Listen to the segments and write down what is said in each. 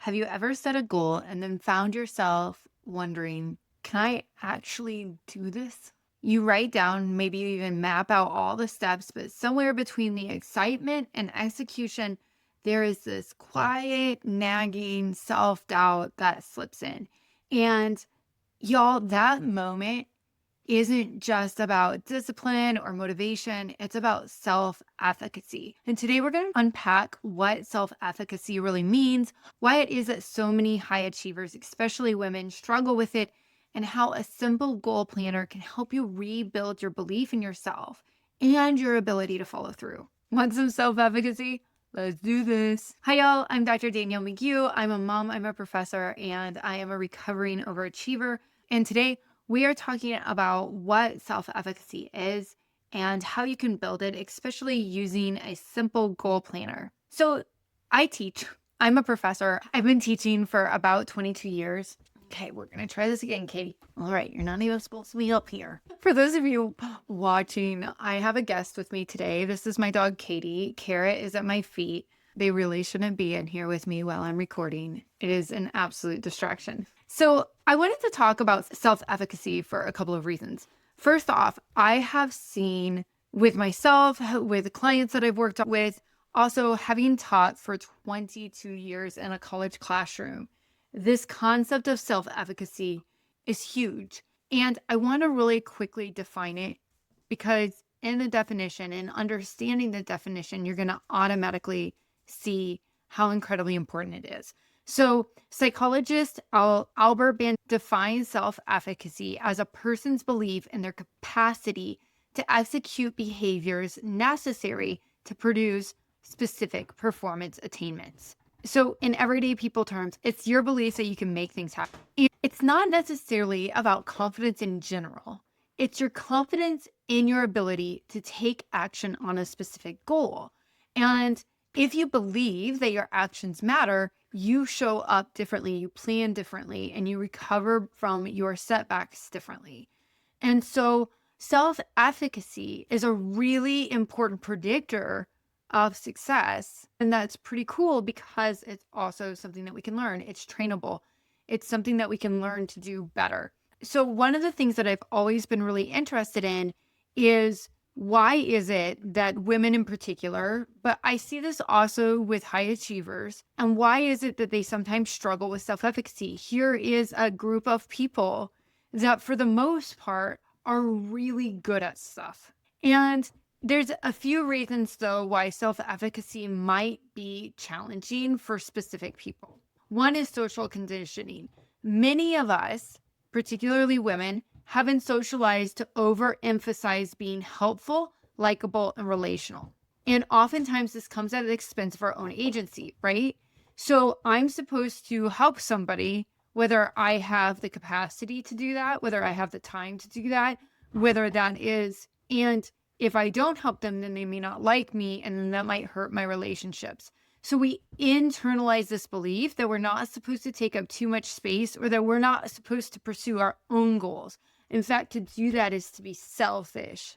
Have you ever set a goal and then found yourself wondering, can I actually do this? You write down, maybe you even map out all the steps, but somewhere between the excitement and execution, there is this quiet, nagging self doubt that slips in. And y'all, that moment isn't just about discipline or motivation, it's about self efficacy. And today we're going to unpack what self efficacy really means, why it is that so many high achievers, especially women, struggle with it, and how a simple goal planner can help you rebuild your belief in yourself and your ability to follow through. Want some self efficacy? Let's do this. Hi, y'all. I'm Dr. Danielle McGue. I'm a mom, I'm a professor, and I am a recovering overachiever. And today, we are talking about what self-efficacy is and how you can build it, especially using a simple goal planner. So I teach. I'm a professor. I've been teaching for about 22 years. Okay, we're going to try this again, Katie. All right, you're not even supposed to be up here. For those of you watching, I have a guest with me today. This is my dog, Katie. Carrot is at my feet. They really shouldn't be in here with me while I'm recording. It is an absolute distraction. So I wanted to talk about self-efficacy for a couple of reasons. First off, I have seen with myself, with clients that I've worked with, also having taught for 22 years in a college classroom, this concept of self-efficacy is huge. And I want to really quickly define it because in the definition and understanding the definition, you're going to automatically see how incredibly important it is. So psychologist Albert Bandura defines self-efficacy as a person's belief in their capacity to execute behaviors necessary to produce specific performance attainments. So in everyday people terms, it's your belief that you can make things happen. It's not necessarily about confidence in general. It's your confidence in your ability to take action on a specific goal. And if you believe that your actions matter, you show up differently, you plan differently, and you recover from your setbacks differently. And so self-efficacy is a really important predictor of success. And that's pretty cool because it's also something that we can learn. It's trainable. It's something that we can learn to do better. So one of the things that I've always been really interested in is why is it that women in particular, but I see this also with high achievers, and why is it that they sometimes struggle with self-efficacy? Here is a group of people that for the most part are really good at stuff. And there's a few reasons though why self-efficacy might be challenging for specific people. One is social conditioning. Many of us, particularly women, have been socialized to overemphasize being helpful, likable, and relational. And oftentimes this comes at the expense of our own agency, right? So I'm supposed to help somebody, whether I have the capacity to do that, whether I have the time to do that, whether that is, and if I don't help them, then they may not like me, and then that might hurt my relationships. So we internalize this belief that we're not supposed to take up too much space or that we're not supposed to pursue our own goals. In fact, to do that is to be selfish.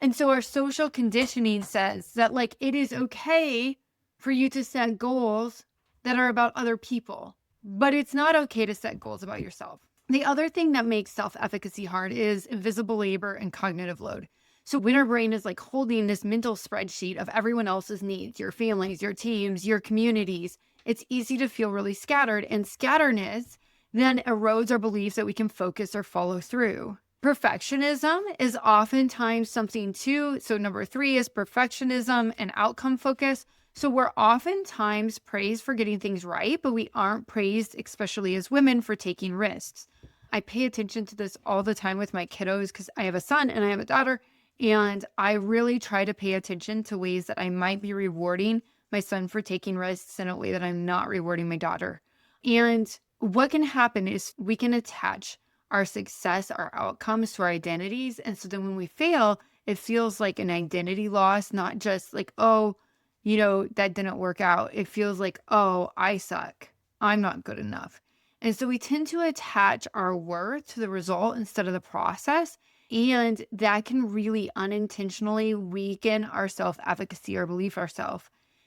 And so our social conditioning says that it is okay for you to set goals that are about other people, but it's not okay to set goals about yourself. The other thing that makes self-efficacy hard is invisible labor and cognitive load. So when our brain is holding this mental spreadsheet of everyone else's needs, your families, your teams, your communities, it's easy to feel really scattered, and scatteredness then erodes our belief that we can focus or follow through. Perfectionism is oftentimes something too. So number 3 is perfectionism and outcome focus. So we're oftentimes praised for getting things right, but we aren't praised, especially as women, for taking risks. I pay attention to this all the time with my kiddos because I have a son and I have a daughter. And I really try to pay attention to ways that I might be rewarding my son for taking risks in a way that I'm not rewarding my daughter. And what can happen is we can attach our success, our outcomes to our identities. And so then when we fail, it feels like an identity loss, not just oh, that didn't work out. It feels like, oh, I suck. I'm not good enough. And so we tend to attach our worth to the result instead of the process. And that can really unintentionally weaken our self-efficacy or belief ourselves.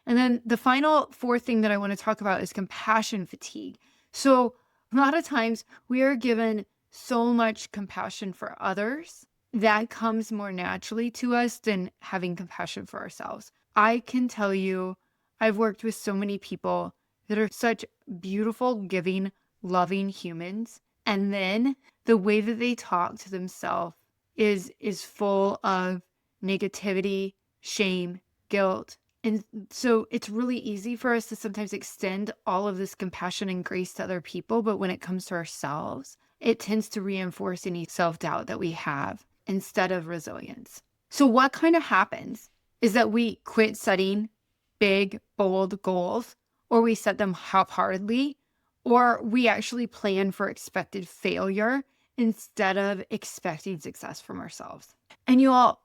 And then the final fourth thing that I want to talk about is compassion fatigue. So a lot of times we are given so much compassion for others that comes more naturally to us than having compassion for ourselves. I can tell you, I've worked with so many people that are such beautiful, giving, loving humans. And then the way that they talk to themselves is full of negativity, shame, guilt. And so it's really easy for us to sometimes extend all of this compassion and grace to other people. But when it comes to ourselves, it tends to reinforce any self-doubt that we have instead of resilience. So what kind of happens is that we quit setting big, bold goals, or we set them half-heartedly, or we actually plan for expected failure instead of expecting success from ourselves. And you all,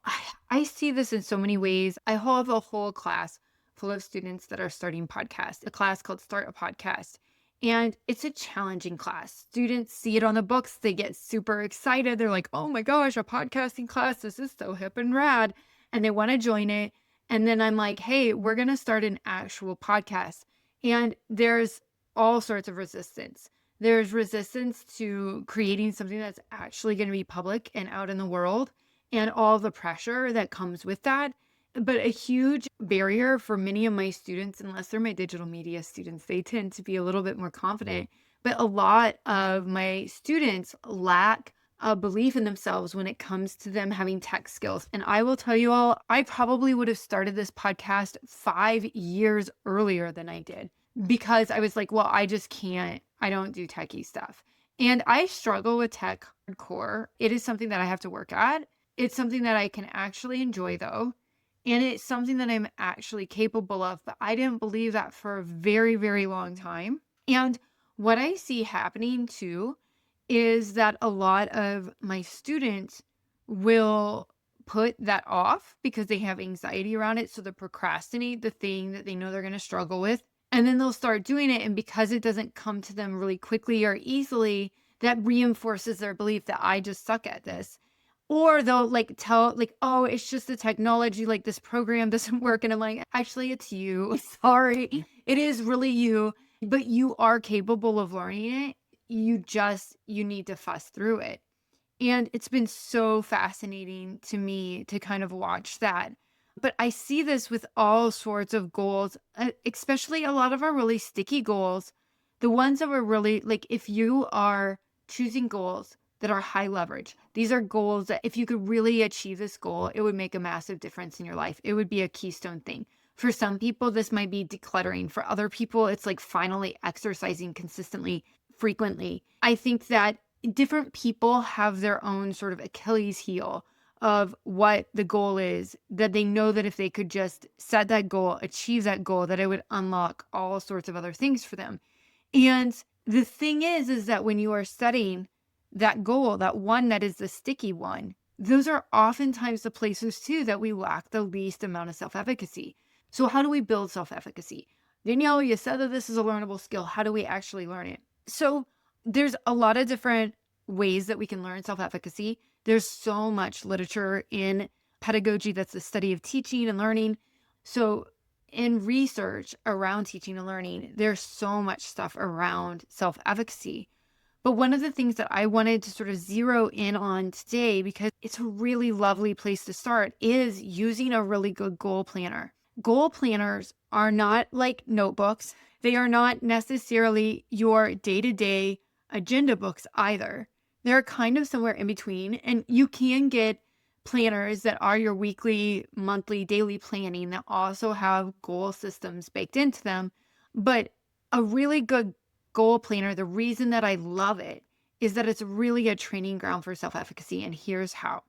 I see this in so many ways. I have a whole class full of students that are starting podcasts, a class called Start a Podcast. And it's a challenging class. Students see it on the books. They get super excited. They're like, oh my gosh, a podcasting class. This is so hip and rad. And they want to join it. And then I'm like, hey, we're going to start an actual podcast. And there's all sorts of resistance. There's resistance to creating something that's actually going to be public and out in the world, and all the pressure that comes with that. But a huge barrier for many of my students, unless they're my digital media students, they tend to be a little bit more confident. But a lot of my students lack a belief in themselves when it comes to them having tech skills. And I will tell you all, I probably would have started this podcast 5 years earlier than I did, because I was like, well, I just can't, I don't do techie stuff. And I struggle with tech hardcore. It is something that I have to work at. It's something that I can actually enjoy though. And it's something that I'm actually capable of, but I didn't believe that for a very, very long time. And what I see happening too is that a lot of my students will put that off because they have anxiety around it. So they procrastinate the thing that they know they're going to struggle with. And then they'll start doing it. And because it doesn't come to them really quickly or easily, that reinforces their belief that I just suck at this. Or they'll like tell, like, oh, it's just the technology, like this program doesn't work. And I'm like, actually, it's you. Sorry. It is really you, but you are capable of learning it. You need to fuss through it. And it's been so fascinating to me to kind of watch that. But I see this with all sorts of goals, especially a lot of our really sticky goals, the ones that were really like, if you are choosing goals that are high leverage, these are goals that if you could really achieve this goal, it would make a massive difference in your life. It would be a keystone thing. For some people, this might be decluttering. For other people, it's like finally exercising consistently, frequently. I think that different people have their own sort of Achilles heel of what the goal is, that they know that if they could just set that goal, achieve that goal, that it would unlock all sorts of other things for them. And the thing is that when you are setting that goal, that one that is the sticky one, those are oftentimes the places too that we lack the least amount of self-efficacy. So how do we build self-efficacy? Danielle, you said that this is a learnable skill. How do we actually learn it? So there's a lot of different ways that we can learn self-efficacy. There's so much literature in pedagogy that's the study of teaching and learning. So in research around teaching and learning, there's so much stuff around self-efficacy. But one of the things that I wanted to sort of zero in on today, because it's a really lovely place to start, is using a really good goal planner. Goal planners are not like notebooks. They are not necessarily your day-to-day agenda books either. They're kind of somewhere in between. And you can get planners that are your weekly, monthly, daily planning that also have goal systems baked into them. But a really good goal planner, the reason that I love it is that it's really a training ground for self-efficacy. And here's how.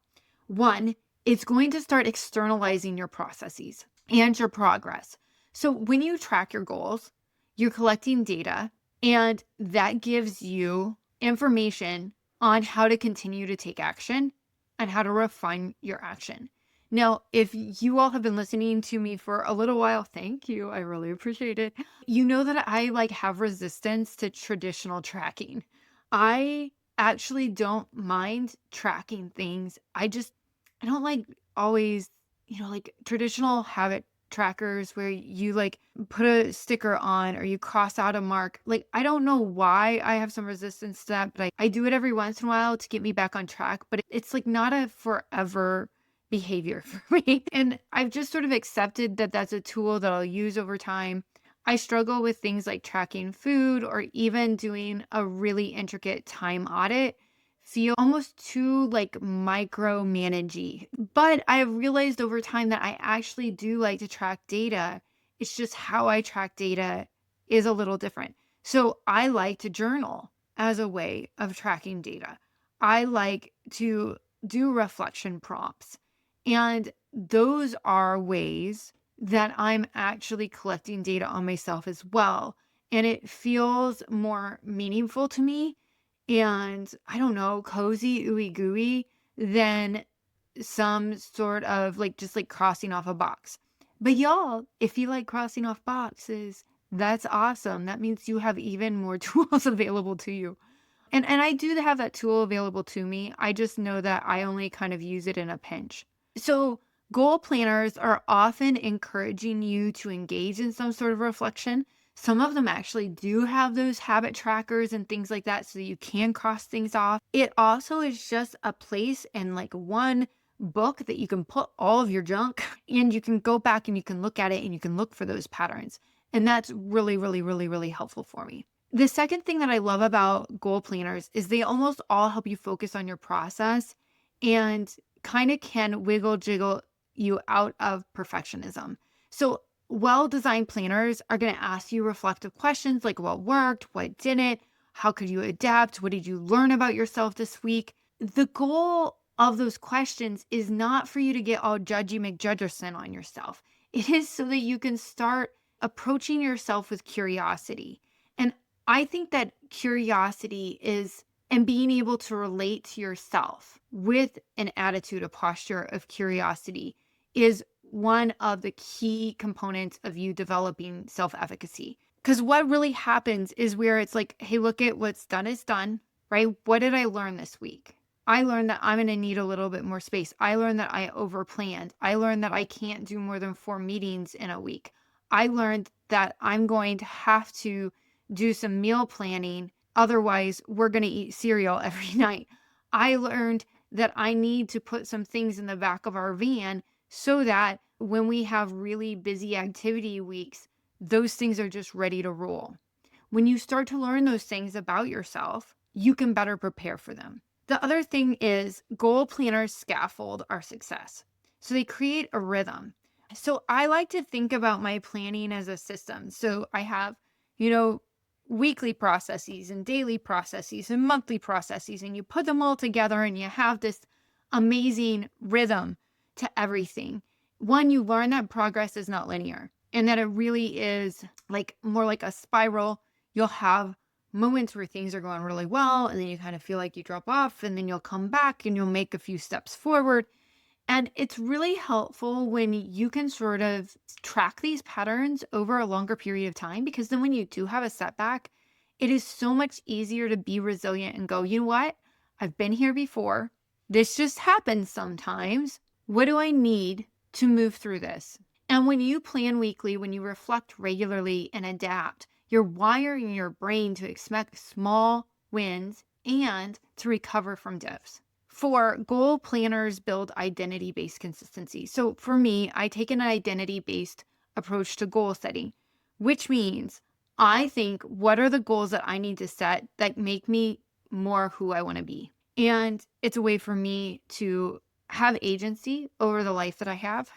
One, it's going to start externalizing your processes and your progress. So when you track your goals, you're collecting data, and that gives you information on how to continue to take action and how to refine your action. Now, if you all have been listening to me for a little while, thank you. I really appreciate it. You know that I like have resistance to traditional tracking. I actually don't mind tracking things. I don't like always, like traditional habit trackers where you like put a sticker on or you cross out a mark. Like, I don't know why I have some resistance to that, but I do it every once in a while to get me back on track. But it's like not a forever behavior for me. And I've just sort of accepted that that's a tool that I'll use over time. I struggle with things like tracking food or even doing a really intricate time audit feel almost too like micromanagey. But I have realized over time that I actually do like to track data. It's just how I track data is a little different. So I like to journal as a way of tracking data. I like to do reflection prompts. And those are ways that I'm actually collecting data on myself as well. And it feels more meaningful to me and I don't know, cozy, ooey gooey than some sort of like just like crossing off a box. But y'all, if you like crossing off boxes, that's awesome. That means you have even more tools available to you. And I do have that tool available to me. I just know that I only kind of use it in a pinch. So, goal planners are often encouraging you to engage in some sort of reflection. Some of them actually do have those habit trackers and things like that so that you can cross things off. It also is just a place and like one book that you can put all of your junk and you can go back and you can look at it and you can look for those patterns. And that's really, really, really, really helpful for me. The second thing that I love about goal planners is they almost all help you focus on your process and kind of can wiggle jiggle you out of perfectionism. So, well designed planners are going to ask you reflective questions like what worked, what didn't, how could you adapt, what did you learn about yourself this week? The goal of those questions is not for you to get all judgy McJudgerson on yourself. It is so that you can start approaching yourself with curiosity. And I think that curiosity is, and being able to relate to yourself with an attitude, a posture of curiosity is one of the key components of you developing self-efficacy. Because what really happens is where it's like, hey, look at what's done is done, right? What did I learn this week? I learned that I'm going to need a little bit more space. I learned that I overplanned. I learned that I can't do more than 4 meetings in a week. I learned that I'm going to have to do some meal planning. Otherwise, we're going to eat cereal every night. I learned that I need to put some things in the back of our van so that when we have really busy activity weeks, those things are just ready to roll. When you start to learn those things about yourself, you can better prepare for them. The other thing is goal planners scaffold our success. So they create a rhythm. So I like to think about my planning as a system. So I have, you know, weekly processes and daily processes and monthly processes, and you put them all together and you have this amazing rhythm to everything. One, you learn that progress is not linear and that it really is like more like a spiral. You'll have moments where things are going really well, and then you kind of feel like you drop off, and then you'll come back and you'll make a few steps forward. And it's really helpful when you can sort of track these patterns over a longer period of time, because then when you do have a setback, it is so much easier to be resilient and go, you know what? I've been here before. This just happens sometimes. What do I need to move through this? And when you plan weekly, when you reflect regularly and adapt, you're wiring your brain to expect small wins and to recover from dips. For goal planners, build identity-based consistency. So for me, I take an identity-based approach to goal setting, which means I think, what are the goals that I need to set that make me more who I want to be? And it's a way for me to have agency over the life that I have.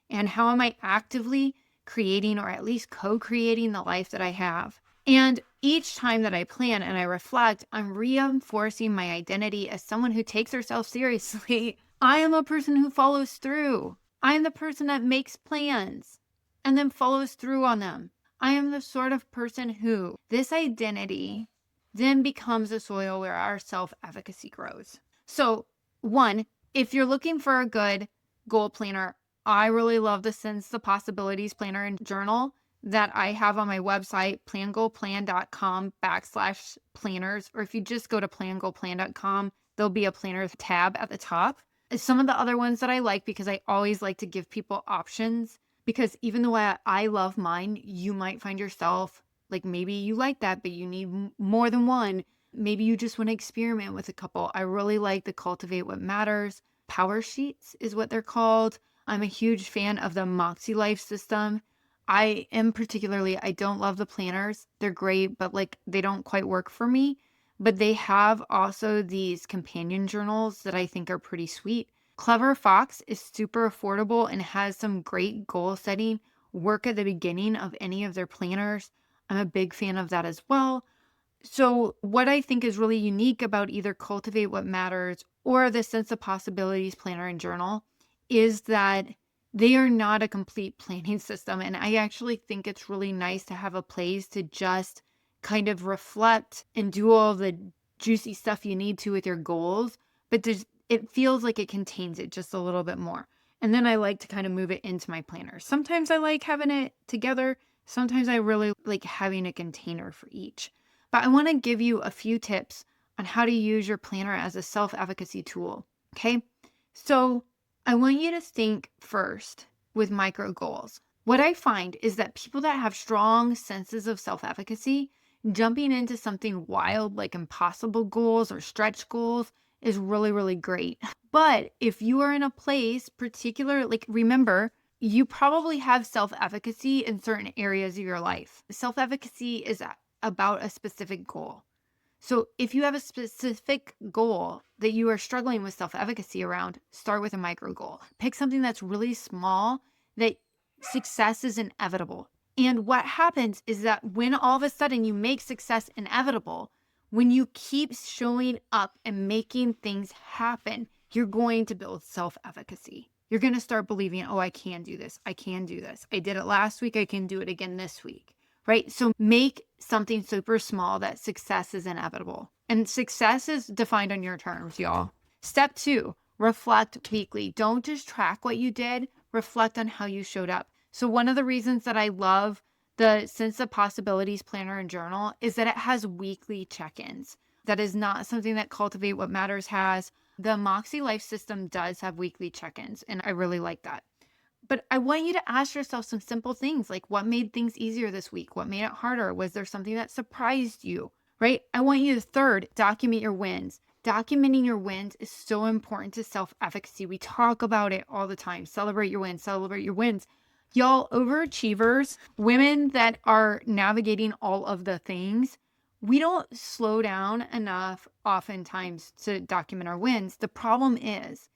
And how am I actively creating or at least co-creating the life that I have? And each time that I plan and I reflect, I'm reinforcing my identity as someone who takes herself seriously. I am a person who follows through. I am the person that makes plans and then follows through on them. I am the sort of person who this identity then becomes a soil where our self-efficacy grows. So, one, if you're looking for a good goal planner, I really love the Sense the Possibilities Planner and Journal that I have on my website, plangoalplan.com/planners. Or if you just go to plangoalplan.com, there'll be a planner tab at the top. Some of the other ones that I like, because I always like to give people options Because even though I love mine, you might find yourself like maybe you like that, but you need more than one. Maybe you just want to experiment with a couple. I really like the Cultivate What Matters power sheets, is what they're called. I'm a huge fan of the Moxie Life system. I don't love the planners. They're great, but like they don't quite work for me. But they have also these companion journals that I think are pretty sweet. Clever Fox is super affordable and has some great goal setting work at the beginning of any of their planners. I'm a big fan of that as well. So, what I think is really unique about either Cultivate What Matters or the Sense of Possibilities Planner and Journal is that they are not a complete planning system. And I actually think it's really nice to have a place to just kind of reflect and do all the juicy stuff you need to with your goals. But it feels like it contains it just a little bit more. And then I like to kind of move it into my planner. Sometimes I like having it together. Sometimes I really like having a container for each. But I want to give you a few tips on how to use your planner as a self-efficacy tool. Okay. So I want you to think first with micro goals. What I find is that people that have strong senses of self-efficacy, jumping into something wild like impossible goals or stretch goals is really, really great. But if you are in a place, particular, like remember, you probably have self-efficacy in certain areas of your life. Self-efficacy is about a specific goal. So if you have a specific goal that you are struggling with self-efficacy around, start with a micro goal. Pick something that's really small that success is inevitable. And what happens is that when all of a sudden you make success inevitable, when you keep showing up and making things happen, you're going to build self-efficacy. You're going to start believing, oh, I can do this. I can do this. I did it last week. I can do it again this week. Right? So make something super small that success is inevitable. And success is defined on your terms, y'all. Step 2, reflect weekly. Don't just track what you did, reflect on how you showed up. So one of the reasons that I love the Sense of Possibilities Planner and Journal is that it has weekly check-ins. That is not something that Cultivate What Matters has. The Moxie Life system does have weekly check-ins, and I really like that. But I want you to ask yourself some simple things like what made things easier this week? What made it harder? Was there something that surprised you? Right? I want you to third, document your wins. Documenting your wins is so important to self-efficacy. We talk about it all the time. Celebrate your wins, celebrate your wins. Y'all, overachievers, women that are navigating all of the things, we don't slow down enough oftentimes to document our wins. The problem is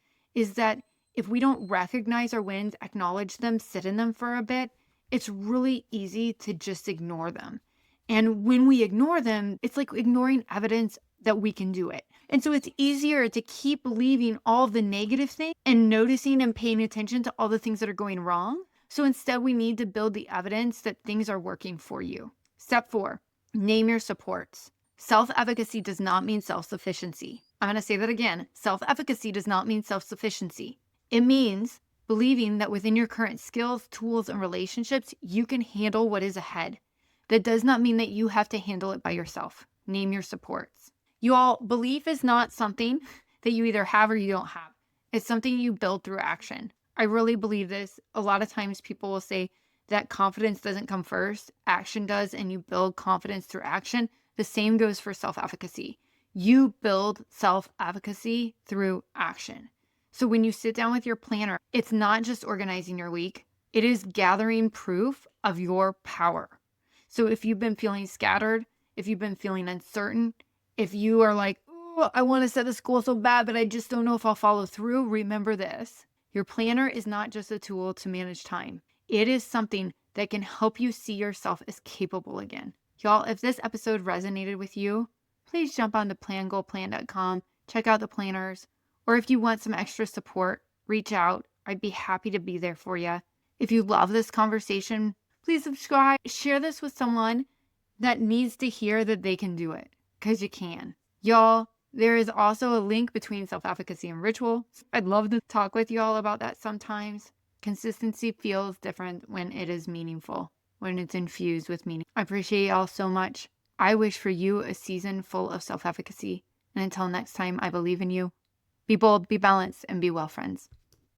that if we don't recognize our wins, acknowledge them, sit in them for a bit, it's really easy to just ignore them. And when we ignore them, it's like ignoring evidence that we can do it. And so it's easier to keep believing all of the negative things and noticing and paying attention to all the things that are going wrong. So instead, we need to build the evidence that things are working for you. Step 4, name your supports. Self-efficacy does not mean self-sufficiency. I'm going to say that again. Self-efficacy does not mean self-sufficiency. It means believing that within your current skills, tools, and relationships, you can handle what is ahead. That does not mean that you have to handle it by yourself. Name your supports. You all, belief is not something that you either have or you don't have. It's something you build through action. I really believe this. A lot of times people will say that confidence doesn't come first, action does, and you build confidence through action. The same goes for self-efficacy. You build self-efficacy through action. So when you sit down with your planner, it's not just organizing your week, it is gathering proof of your power. So if you've been feeling scattered, if you've been feeling uncertain, if you are like, oh, I want to set this goal so bad, but I just don't know if I'll follow through, remember this. Your planner is not just a tool to manage time. It is something that can help you see yourself as capable again. Y'all, if this episode resonated with you, please jump onto plangoalplan.com, check out the planners, or if you want some extra support, reach out. I'd be happy to be there for you. If you love this conversation, please subscribe. Share this with someone that needs to hear that they can do it, because you can. Y'all, there is also a link between self-efficacy and ritual. I'd love to talk with y'all about that sometimes. Consistency feels different when it is meaningful, when it's infused with meaning. I appreciate y'all so much. I wish for you a season full of self-efficacy. And until next time, I believe in you. Be bold, be balanced, and be well, friends.